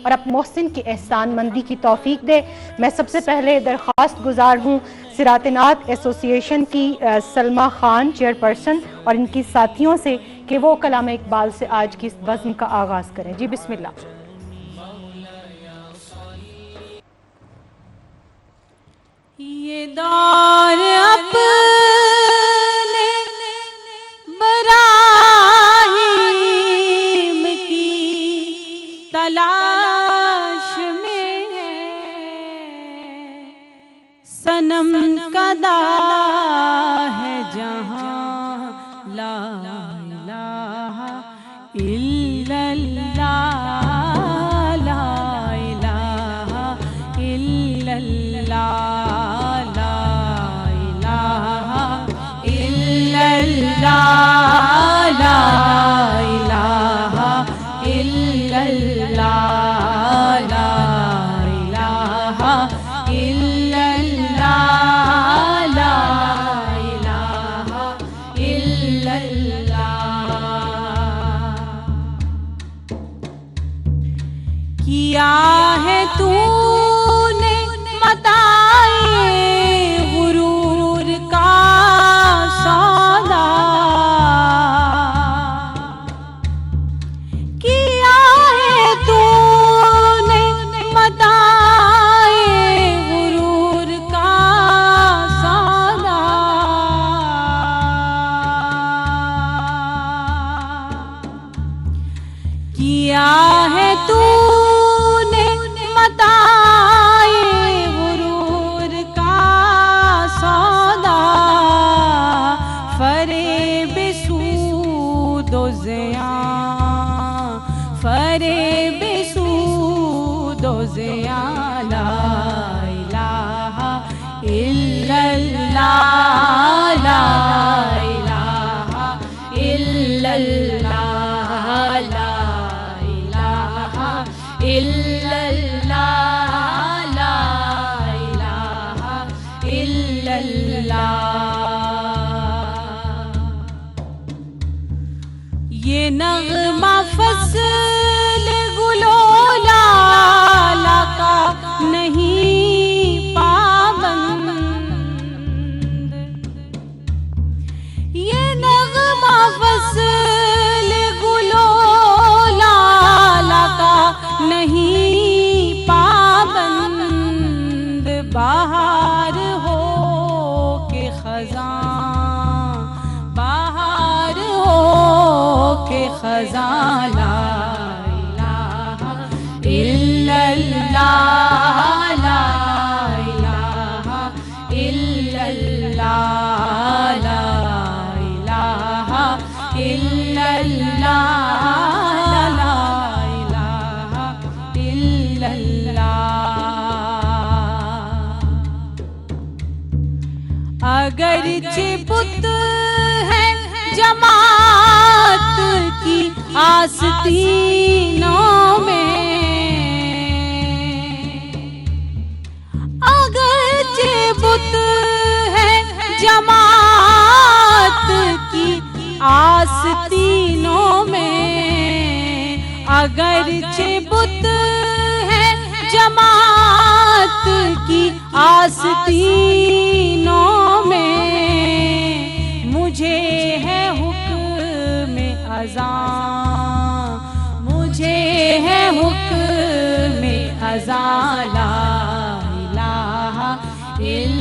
اور اپنے محسن کی احسان مندی کی توفیق دے۔ میں سب سے پہلے درخواست گزار ہوں صراط نعت ایسوسی ایشن کی سلمہ خان چیئرپرسن اور ان کی ساتھیوں سے کہ وہ کلام اقبال سے آج کی اس بزم کا آغاز کریں۔ جی بسم اللہ۔ یہ دور اپنے براہیم کی تلاش میں ہے، صنم کدا ہے جہاں لا الہ الا اللہ، لا الہ الا اللہ، کیا ہے تو نے متاع غرور کا سودا، کیا ہے تو نے متاع غرور کا سودا، کیا ہے تو غرور کا سودا، فریب سود و زیاں، فریب سود و زیاں، لا الہ الا اللہ، لا الہ الا اللہ، لا الہ الا یہ نغمہ فصل گلو لالا کا نہیں پابند، یہ نغمہ فصل گلو لالا کا نہیں پابند، بہار ہو کے خزاں، بہار ہو کے خزاں، لا الہ الا اللہ، لا الہ الا اللہ، لا الہ الا اللہ، لا الہ الا اللہ۔ اگرچہ بت ہے جماعت کی آستینوں میں، اگرچہ بت ہے جماعت کی آستینوں میں، اگرچہ بت ہے جماعت کی آستینوں میں، مجھے ہے حکم اذاں، مجھے ہے حکم اذاں، لا الہ الا